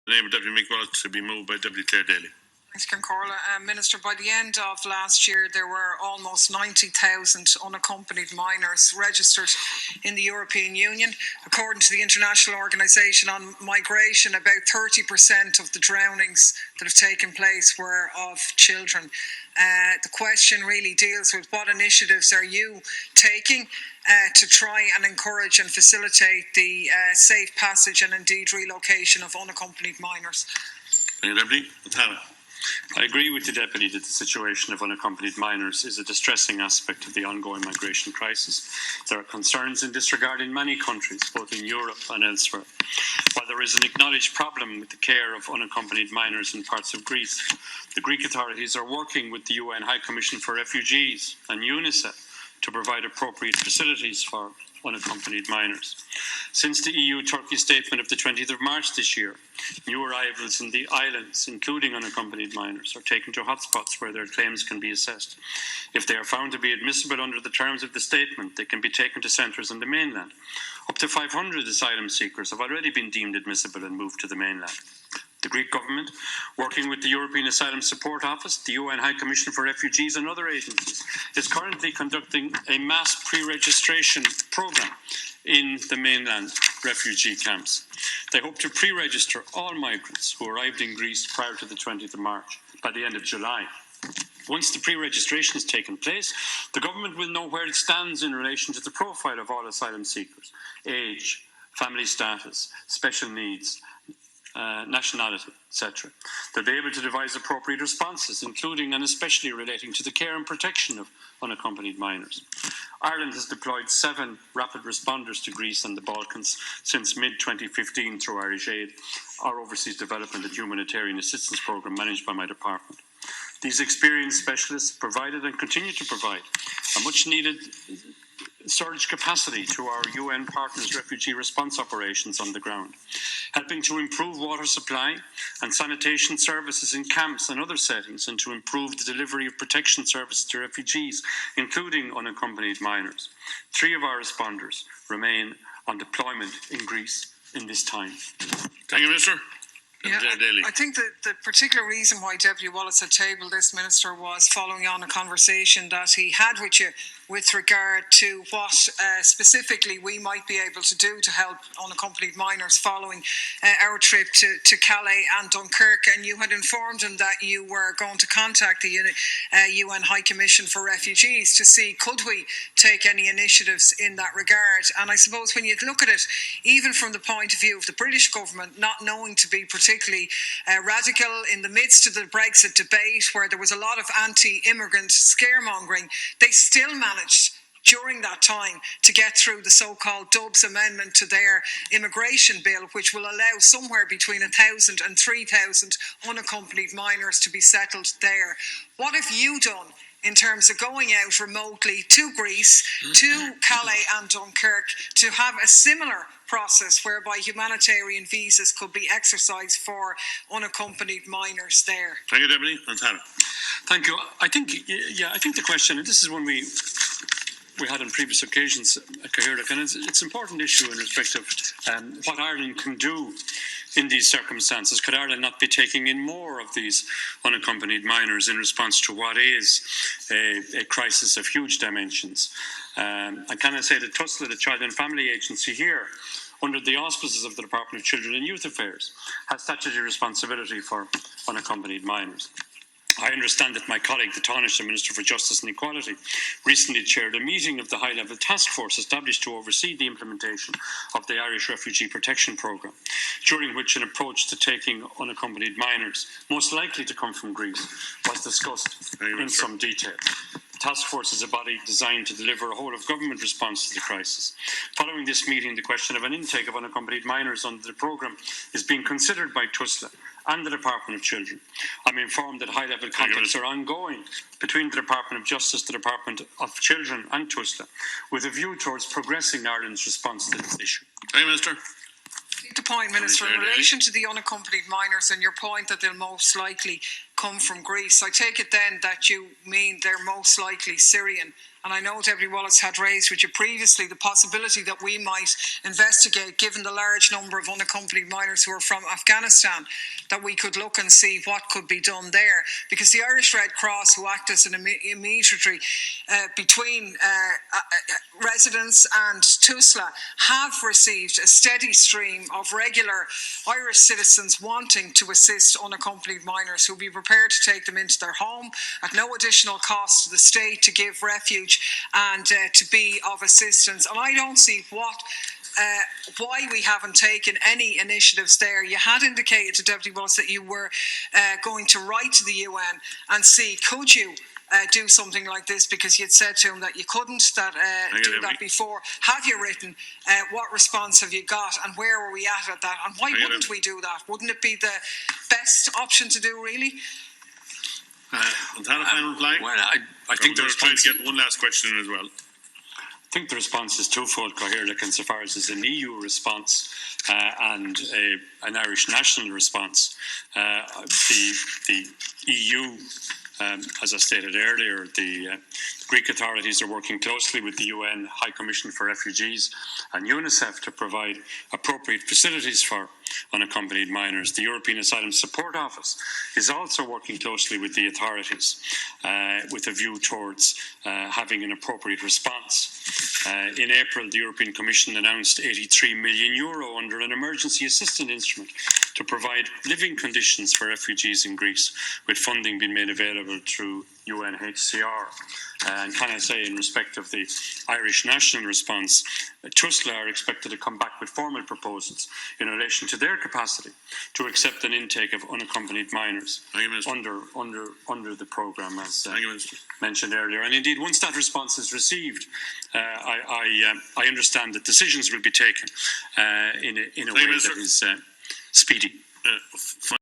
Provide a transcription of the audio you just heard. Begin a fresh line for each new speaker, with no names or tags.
The name of Deputy Mick Wallace to be moved by Deputy Clare Daly.
Thanks, Concorla. Minister, by the end of last year, there were almost 90,000 unaccompanied minors registered in the European Union. According to the International Organisation on Migration, about 30% of the drownings that have taken place were of children. The question really deals with what initiatives are you taking to try and encourage and facilitate the safe passage and indeed relocation of unaccompanied minors?
Thank you, Deputy. Tara.
I agree with the Deputy that the situation of unaccompanied minors is a distressing aspect of the ongoing migration crisis. There are concerns in this regard in many countries, both in Europe and elsewhere. While there is an acknowledged problem with the care of unaccompanied minors in parts of Greece, the Greek authorities are working with the UN High Commission for Refugees and UNICEF to provide appropriate facilities for unaccompanied minors. Since the EU-Turkey statement of the 20th of March this year, new arrivals in the islands, including unaccompanied minors, are taken to hotspots where their claims can be assessed. If they are found to be admissible under the terms of the statement, they can be taken to centres on the mainland. Up to 500 asylum seekers have already been deemed admissible and moved to the mainland. The Greek government, working with the European Asylum Support Office, the UN High Commission for Refugees and other agencies, is currently conducting a mass pre-registration programme in the mainland refugee camps. They hope to pre-register all migrants who arrived in Greece prior to the 20th of March by the end of July. Once the pre-registration has taken place, the government will know where it stands in relation to the profile of all asylum seekers: age, family status, special needs, nationality, etc. They'll be able to devise appropriate responses, including and especially relating to the care and protection of unaccompanied minors. Ireland has deployed 7 rapid responders to Greece and the Balkans since mid-2015 through Irish Aid, our Overseas Development and Humanitarian Assistance Programme managed by my department. These experienced specialists provided and continue to provide a much-needed surge capacity to our UN partners' refugee response operations on the ground, helping to improve water supply and sanitation services in camps and other settings, and to improve the delivery of protection services to refugees, including unaccompanied minors. 3 of our responders remain on deployment in Greece in this time.
Thank you, Minister.
Yeah, I think that the particular reason why Deputy Wallace had tabled this, Minister, was following on a conversation that he had with you with regard to what specifically we might be able to do to help unaccompanied minors following our trip to Calais and Dunkirk. And you had informed him that you were going to contact the UN High Commission for Refugees to see could we take any initiatives in that regard. And I suppose when you look at it, even from the point of view of the British government not knowing to be particularly radical in the midst of the Brexit debate, where there was a lot of anti-immigrant scaremongering, they still managed during that time to get through the so-called Dubs Amendment to their immigration bill, which will allow somewhere between 1,000 and 3,000 unaccompanied minors to be settled there. What have you done in terms of going out remotely to Greece, to Calais and Dunkirk, to have a similar process whereby humanitarian visas could be exercised for unaccompanied minors there?
Thank you, Deputy. And Tara.
Thank you. I think the question, and this is one we had on previous occasions, Cahirdach, and it's an important issue in respect of what Ireland can do in these circumstances. Could Ireland not be taking in more of these unaccompanied minors in response to what is a crisis of huge dimensions? I cannot say that TUSLA, the Child and Family Agency here, under the auspices of the Department of Children and Youth Affairs, has statutory responsibility for unaccompanied minors. I understand that my colleague, the Taoiseach Minister for Justice and Equality, recently chaired a meeting of the high-level task force established to oversee the implementation of the Irish Refugee Protection Programme, during which an approach to taking unaccompanied minors, most likely to come from Greece, was discussed in some detail. The task force is a body designed to deliver a whole-of-government response to the crisis. Following this meeting, the question of an intake of unaccompanied minors under the programme is being considered by TUSLA and the Department of Children. I'm informed that high-level contacts are ongoing between the Department of Justice, the Department of Children and TUSLA, with a view towards progressing Ireland's response to this issue.
Thank you, Minister.
The point, Minister, in relation to the unaccompanied minors and your point that they'll most likely come from Greece, I take it then that you mean they're most likely Syrian and I know Deputy Wallace had raised with you previously the possibility that we might investigate, given the large number of unaccompanied minors who are from Afghanistan, that we could look and see what could be done there. Because the Irish Red Cross, who act as an intermediary between residents and TUSLA, have received a steady stream of regular Irish citizens wanting to assist unaccompanied minors, who will be prepared to take them into their home at no additional cost to the state, to give refuge and to be of assistance. And I don't see why we haven't taken any initiatives there. You had indicated to Deputy Wallace that you were going to write to the UN and see, could you do something like this, because you'd said to him that you couldn't do that before. Have you written? What response have you got? And where are we at that? And why wouldn't we do that? Wouldn't it be the best option to do, really?
Final reply?
Well, I think
we're trying to get one last question in as well.
I think the response is twofold, Cathaoirleach, insofar as there's an EU response and an Irish national response. The EU, as I stated earlier, the Greek authorities are working closely with the UN High Commission for Refugees and UNICEF to provide appropriate facilities for unaccompanied minors. The European Asylum Support Office is also working closely with the authorities with a view towards having an appropriate response. In April, the European Commission announced €83 million under an emergency assistance instrument to provide living conditions for refugees in Greece, with funding being made available through UNHCR. And can I say, in respect of the Irish national response, TUSLA are expected to come back with formal proposals in relation to their capacity to accept an intake of unaccompanied minors under the programme, as mentioned earlier. And indeed, once that response is received, I understand that decisions will be taken in a way that is speedy.